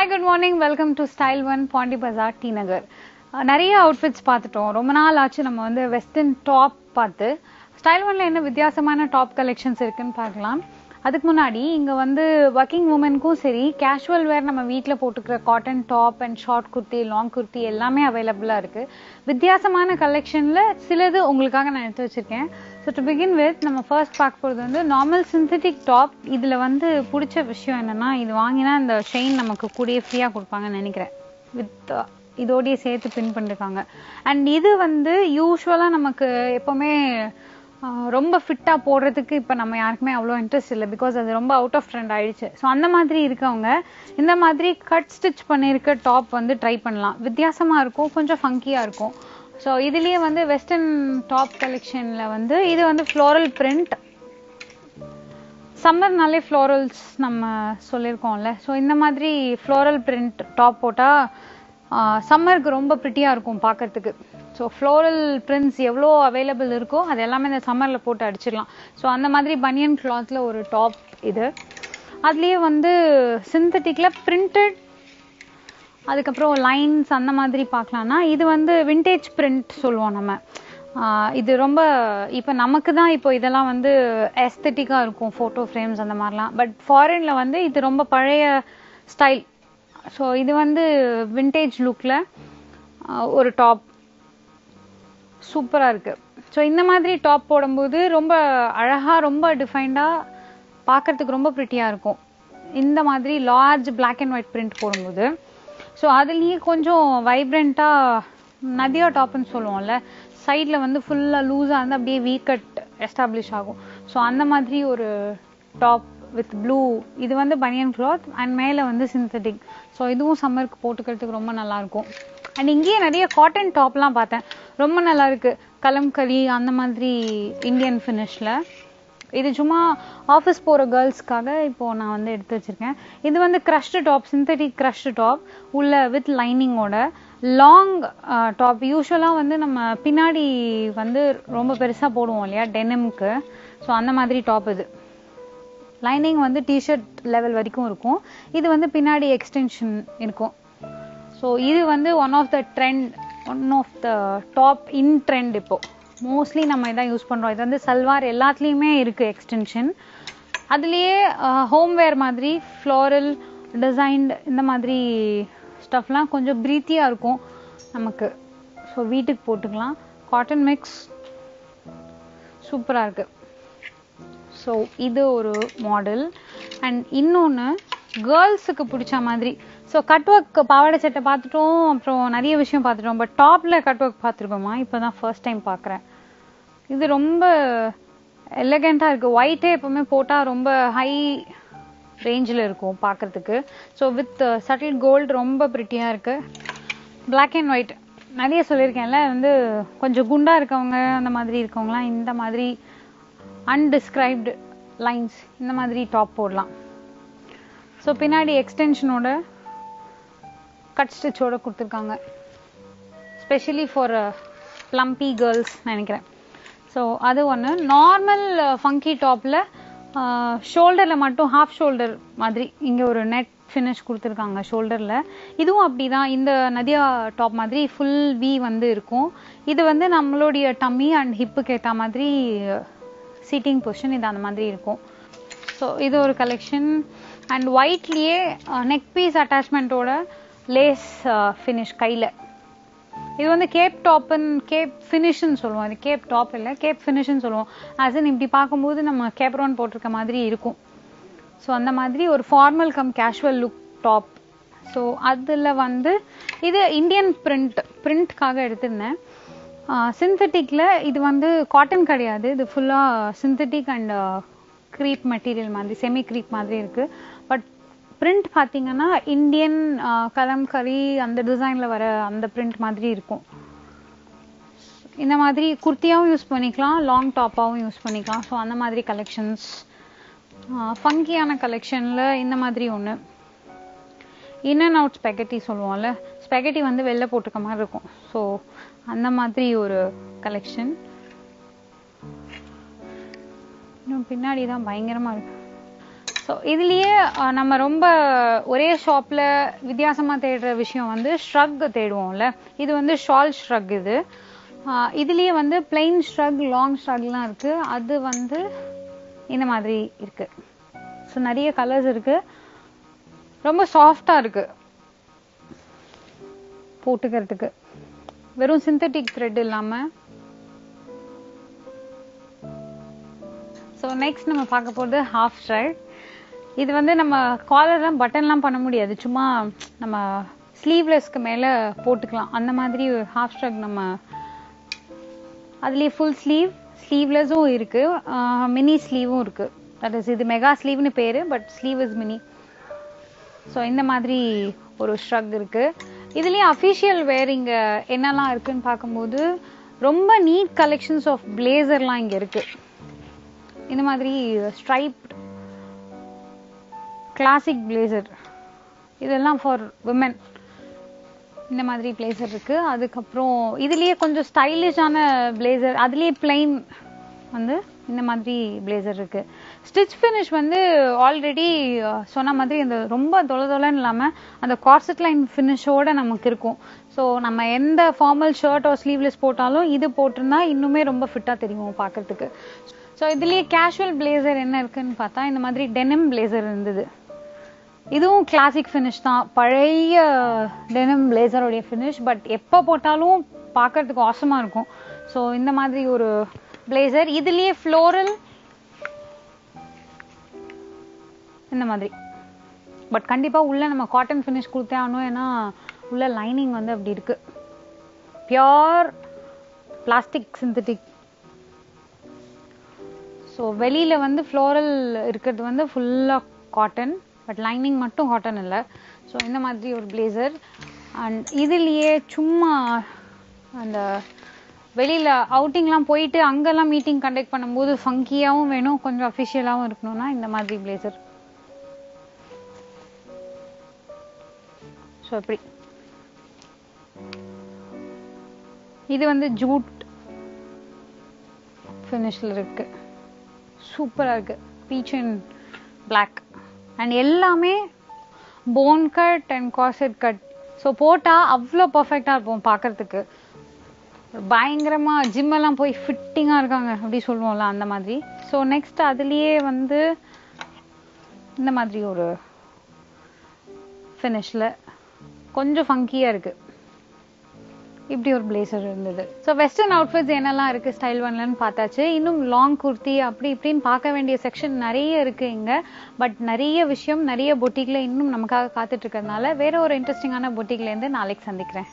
Hi, good morning. Welcome to Style One Pondi Bazaar, T Nagar. நிறைய outfits பார்த்துட்டோம். ரொம்ப நாள் ஆச்சு நம்ம வந்து வெஸ்டர்ன் டாப் பார்த்து. ஸ்டைல் ஒன்ல என்ன வித்தியாசமான டாப் கலெக்ஷன்ஸ் இருக்குன்னு பார்க்கலாம். அதுக்கு முன்னாடி இங்க வந்து ஒர்க்கிங் உமனுக்கும் சரி கேஷுவல் வேர் நம்ம வீட்டில் போட்டுக்கிற cotton top and short kurti long kurti எல்லாமே அவைலபிளாக இருக்கு. வித்தியாசமான கலெக்ஷன்ல சிலது உங்களுக்காக நான் எடுத்து வச்சிருக்கேன். ஸோ டு பிகின் வித் நம்ம ஃபர்ஸ்ட் பார்க்க போகிறது வந்து நார்மல் சிந்தட்டிக் டாப். இதில் வந்து பிடிச்ச விஷயம் என்னன்னா இது வாங்கினா இந்த செயின் நமக்கு கூடிய ஃப்ரீயாக கொடுப்பாங்கன்னு நினைக்கிறேன். வித் இதோடய சேர்த்து பின் பண்ணிருக்காங்க. அண்ட் இது வந்து யூஸ்வலாக நமக்கு எப்போவுமே ரொம்ப ஃபிட்டாக போடுறதுக்கு இப்போ நம்ம யாருக்குமே அவ்வளோ இன்ட்ரெஸ்ட் இல்லை. பிகாஸ் அது ரொம்ப அவுட் ஆஃப் ட்ரெண்ட் ஆயிடுச்சு. ஸோ அந்த மாதிரி இருக்கவங்க இந்த மாதிரி கட் ஸ்டிச் பண்ணியிருக்க டாப் வந்து ட்ரை பண்ணலாம். வித்தியாசமாக இருக்கும், கொஞ்சம் ஃபங்கியாக இருக்கும். ஸோ இதுலேயே வந்து வெஸ்டர்ன் டாப் கலெக்ஷனில் வந்து இது வந்து ஃப்ளோரல் பிரிண்ட். சம்மர்னாலே ஃப்ளோரல்ஸ் நம்ம சொல்லியிருக்கோம்ல. ஸோ இந்த மாதிரி ஃப்ளோரல் பிரிண்ட் டாப் போட்டால் சம்மருக்கு ரொம்ப ப்ரிட்டியாக இருக்கும் பார்க்கறதுக்கு. ஸோ ஃப்ளோரல் பிரிண்ட்ஸ் எவ்வளோ அவைலபிள் இருக்கோ அது எல்லாமே இந்த சம்மரில் போட்டு அடிச்சிடலாம். ஸோ அந்த மாதிரி பனியன் கிளாத்தில் ஒரு டாப் இது. அதுலேயே வந்து சிந்தட்டிக்கில் பிரிண்டட், அதுக்கப்புறம் லைன்ஸ் அந்த மாதிரி பார்க்கலான்னா இது வந்து விண்டேஜ் பிரிண்ட் சொல்லுவோம் நம்ம. இது ரொம்ப இப்போ நமக்கு தான் இப்போ இதெல்லாம் வந்து எஸ்தட்டிக்காக இருக்கும், ஃபோட்டோ ஃப்ரேம்ஸ் அந்த மாதிரிலாம். பட் ஃபாரினில் வந்து இது ரொம்ப பழைய ஸ்டைல். ஸோ இது வந்து விண்டேஜ் லுக்கில் ஒரு டாப் சூப்பராக இருக்குது. ஸோ இந்த மாதிரி டாப் போடும்போது ரொம்ப அழகாக ரொம்ப டிஃபைண்டாக பார்க்கறதுக்கு ரொம்ப ப்ரிட்டியாக இருக்கும். இந்த மாதிரி large black and white print போடும்போது. ஸோ அதுலேயே கொஞ்சம் வைப்ரண்ட்டாக நதியா டாப்னு சொல்லுவோம்ல, சைடில் வந்து ஃபுல்லாக லூஸாக வந்து அப்படியே வீக்கட் எஸ்டாப்ளிஷ் ஆகும். ஸோ அந்த மாதிரி ஒரு டாப் வித் ப்ளூ. இது வந்து பனியன் கிளாத் அண்ட் மேலே வந்து சிந்தட்டிக். ஸோ இதுவும் சம்மருக்கு போட்டுக்கிறதுக்கு ரொம்ப நல்லாயிருக்கும். அண்ட் இங்கேயே நிறைய காட்டன் டாப்லாம் பார்த்தேன், ரொம்ப நல்லா இருக்கு. கலம்கரி அந்த மாதிரி இந்தியன் ஃபினிஷில். இது சும்மா ஆஃபீஸ் போகிற கேர்ள்ஸ்க்காக இப்போது நான் வந்து எடுத்து வச்சுருக்கேன். இது வந்து crushed top, synthetic crushed top உள்ள வித் லைனிங்கோட லாங் டாப். யூஸ்வலாக வந்து நம்ம பின்னாடி வந்து ரொம்ப பெருசாக போடுவோம் இல்லையா டெனிமுக்கு. ஸோ அந்த மாதிரி டாப் இது. லைனிங் வந்து டிஷர்ட் லெவல் வரைக்கும் இருக்கும். இது வந்து பின்னாடி எக்ஸ்டென்ஷன் இருக்கும். ஸோ இது வந்து one of the top in trend. இப்போது மோஸ்ட்லி நம்ம இதான் யூஸ் பண்ணுறோம். இது வந்து சல்வார் எல்லாத்துலேயுமே இருக்குது எக்ஸ்டென்ஷன். அதுலேயே ஹோம்வேர் மாதிரி ஃப்ளோரல் டிசைன்டு இந்த மாதிரி ஸ்டஃப்லாம் கொஞ்சம் ப்ரீத்தியாக இருக்கும் நமக்கு. ஸோ வீட்டுக்கு போட்டுக்கலாம். காட்டன் மிக்ஸ் சூப்பராக இருக்குது. ஸோ இது ஒரு மாடல். அண்ட் இன்னொன்று கேர்ள்ஸுக்கு பிடிச்ச மாதிரி. ஸோ கட் ஒர்க் பாவாடை சட்டை பார்த்துட்டோம், அப்புறம் நிறைய விஷயம் பார்த்துட்டோம். பட் டாப்பில் கட் ஒர்க் பார்த்துருக்கோமா? இப்போ தான் ஃபர்ஸ்ட் டைம் பார்க்குறேன். இது ரொம்ப எலகெண்ட்டாக இருக்குது. ஒயிட்டே எப்போவுமே போட்டால் ரொம்ப ஹை ரேஞ்சில் இருக்கும் பார்க்குறதுக்கு. ஸோ வித் சட்டில் கோல்டு ரொம்ப ப்ரிட்டியாக இருக்குது. பிளாக் அண்ட் ஒயிட் நிறைய சொல்லியிருக்கேன்ல, வந்து கொஞ்சம் குண்டாக இருக்கவங்க அந்த மாதிரி இருக்கவங்களாம் இந்த மாதிரி அன்டிஸ்கிரைப்டு லைன்ஸ் இந்த மாதிரி டாப் போடலாம். ஸோ பின்னாடி எக்ஸ்டென்ஷனோட கட் ஸ்டிச்சோட கொடுத்துருக்காங்க, ஸ்பெஷலி ஃபார் ப்ளம்பி கேர்ள்ஸ் நினைக்கிறேன். ஸோ அது ஒன்று. நார்மல் ஃபங்கி டாப்பில் ஷோல்டரில் மட்டும் ஹாஃப் ஷோல்டர் மாதிரி இங்கே ஒரு நெட் ஃபினிஷ் கொடுத்துருக்காங்க ஷோல்டரில். இதுவும் அப்படி தான், இந்த நதியா டாப் மாதிரி ஃபுல் வி வந்து இருக்கும். இது வந்து நம்மளுடைய டம்மி அண்ட் ஹிப்புக்கு ஏற்ற மாதிரி சீட்டிங் பொசிஷன் இது அந்த மாதிரி இருக்கும். ஸோ இது ஒரு கலெக்ஷன். அண்ட் ஒயிட்லேயே நெக் பீஸ் அட்டாச்மெண்ட்டோட லேஸ் ஃபினிஷ் கையில். இது வந்து கேப் டாப்புன்னு கேப் ஃபினிஷ்ன்னு சொல்லுவோம். இது கேப் டாப் இல்லை, கேப் ஃபினிஷ்ன்னு சொல்லுவோம். ஆஸ் இன் இப்படி பார்க்கும்போது நம்ம கேப்ரோன் போட்டிருக்க மாதிரி இருக்கும். ஸோ அந்த மாதிரி ஒரு formal come casual look top. So அதில் வந்து இது இந்தியன் பிரிண்ட்காக எடுத்திருந்தேன். சிந்தட்டிக்கில் இது வந்து காட்டன் கிடையாது, இது ஃபுல்லாக சிந்தட்டிக் அண்ட் க்ரீப் மெட்டீரியல் மாதிரி, செமி க்ரீப் மாதிரி இருக்குது. பட் பிரிண்ட் பார்த்தீங்கன்னா இந்தியன் கலம்கரி அந்த டிசைனில் வர அந்த பிரிண்ட் மாதிரி இருக்கும். இந்த மாதிரி குர்த்தியாகவும் யூஸ் பண்ணிக்கலாம், லாங் டாப்பாகவும் யூஸ் பண்ணிக்கலாம். ஸோ அந்த மாதிரி கலெக்ஷன்ஸ். ஃபங்கியான கலெக்ஷனில் இந்த மாதிரி ஒன்று இன் அண்ட் அவுட் ஸ்பெகட்டி சொல்லுவோம்ல, ஸ்பெகட்டி வந்து வெளில போட்டுக்க மாதிரி இருக்கும். ஸோ அந்த மாதிரி ஒரு கலெக்ஷன். இன்னும் பின்னாடி தான் பயங்கரமாக இருக்கு. ஸோ ஸோ இதுலயே நம்ம ரொம்ப ஒரே ஷாப்ல வித்தியாசமா தேடுற விஷயம் வந்து ஷ்ரக் தேடுவோம்ல. இது வந்து ஷால் ஷ்ரக். இதுலயே வந்து பிளைன் ஷ்ரக், லாங் ஷ்ரக்லாம் இருக்கு. அது வந்து இந்த மாதிரி இருக்கு. ஸோ நிறைய கலர்ஸ் இருக்கு. ரொம்ப சாஃப்டா இருக்கு போட்டுக்கிறதுக்கு. வெறும் சிந்தட்டிக் த்ரெட் இல்லாம. ஸோ நெக்ஸ்ட் நம்ம பார்க்க போறது ஹாஃப் ஷ்ரக். இது வந்து நம்ம காலர்லாம் பட்டன்லாம் பண்ண முடியாது, சும்மா நம்ம ஸ்லீவ்லெஸ்க்கு மேல போட்டுக்கலாம். அந்த மாதிரி ஹாஃப் ஷ்ரக். நம்ம அதுலயே ஃபுல் ஸ்லீவ், ஸ்லீவ்லெஸும் இருக்கு, மினி ஸ்லீவும் இருக்கு. தட் இஸ் இது மெகா ஸ்லீவ்னு பேரு, but sleeve is mini. So இந்த மாதிரி ஒரு ஷ்ரக் இருக்கு. இதுலயே அஃபிஷியல் வேர் இங்க என்னெல்லாம் இருக்குன்னு பார்க்கும்போது ரொம்ப நீட் கலெக்ஷன்ஸ் ஆஃப் பிளேசர்லாம் இங்க இருக்கு. இந்த மாதிரி ஸ்ட்ரைப்ட் கிளாசிக் பிளேசர், இதெல்லாம் ஃபார் விமன். இந்த மாதிரி பிளேசர் இருக்கு. அதுக்கப்புறம் இதுலயே கொஞ்சம் ஸ்டைலிஷான பிளேசர், அதுலயே பிளைன் வந்து இந்த மாதிரி பிளேசர் இருக்கு. ஸ்டிச் ஃபினிஷ் வந்து ஆல்ரெடி சொன்ன மாதிரி இந்த ரொம்ப தொலைன்னு இல்லாம அந்த கார்செட் லைன் ஃபினிஷோட நமக்கு இருக்கும். ஸோ நம்ம எந்த ஃபார்மல் ஷர்ட் ஆர் ஸ்லீவ்லெஸ் போட்டாலும் இது போட்டிருந்தா இன்னுமே ரொம்ப ஃபிட்டா தெரியும் பார்க்கறதுக்கு. ஸோ இதுலயே கேஷுவல் பிளேசர் என்ன இருக்குன்னு பார்த்தா இந்த மாதிரி டெனிம் பிளேசர் இருந்தது. இதுவும் கிளாசிக் ஃபினிஷ் தான், பழைய டெனிம் பிளேசரோடைய ஃபினிஷ். பட் எப்போ போட்டாலும் பார்க்கறதுக்கு ஆசமா இருக்கும். ஸோ இந்த மாதிரி ஒரு பிளேசர். இதுலயே ஃப்ளோரல் இந்த மாதிரி. பட் கண்டிப்பா உள்ள நம்ம காட்டன் ஃபினிஷ் கொடுத்தே ஆகணும், ஏன்னா உள்ள லைனிங் வந்து அப்படி இருக்கு. Pure plastic synthetic. ஸோ வெளியில வந்து ஃப்ளோரல் இருக்கிறது வந்து ஃபுல்லா காட்டன், பட் லைனிங் மட்டும் காட்டன் இல்லை. ஸோ இந்த மாதிரி ஒரு பிளேசர். அண்ட் இதுலயே சும்மா அந்த வெளியில அவுட்டிங்லாம் போயிட்டு அங்கெல்லாம் மீட்டிங் கண்டக்ட் பண்ணும்போது ஃபங்கியாவும் வேணும், கொஞ்சம் அஃபிஷியலாவும் இருக்கணும்னா இந்த மாதிரி பிளேசர். ஸோ எப்படி இது வந்து ஜூட் ஃபினிஷ்ல இருக்கு. சூப்பரா இருக்கு, பீச் அண்ட் பிளாக். அண்ட் எல்லாமே phone cut and கார்செட் cut. So போட்டா அவ்வளோ பர்ஃபெக்டா இருப்போம் பார்க்கறதுக்கு. பயங்கரமா ஜிம் எல்லாம் போய் ஃபிட்டிங்கா இருக்காங்க அப்படி சொல்லுவோம்ல, அந்த மாதிரி. ஸோ நெக்ஸ்ட் அதுலயே வந்து இந்த மாதிரி ஒரு ஃபினிஷ்ல கொஞ்சம் ஃபங்கியா இருக்கு. இப்படி ஒரு பிளேசர் இருந்தது. ஸோ வெஸ்டர்ன் அவுட்ஃபிட்ஸ் என்னெல்லாம் இருக்கு ஸ்டைல் ஒன்லன்னு பார்த்தாச்சு. இன்னும் லாங் குர்த்தி அப்படி இப்படின்னு பார்க்க வேண்டிய செக்ஷன் நிறைய இருக்கு இங்க. பட் நிறைய விஷயம் நிறைய பொட்டிக்ல இன்னும் நமக்காக காத்துட்டு இருக்கிறதுனால வேற ஒரு இன்ட்ரெஸ்டிங்கான பொட்டிக்ல இருந்து நாளைக்கு சந்திக்கிறேன்.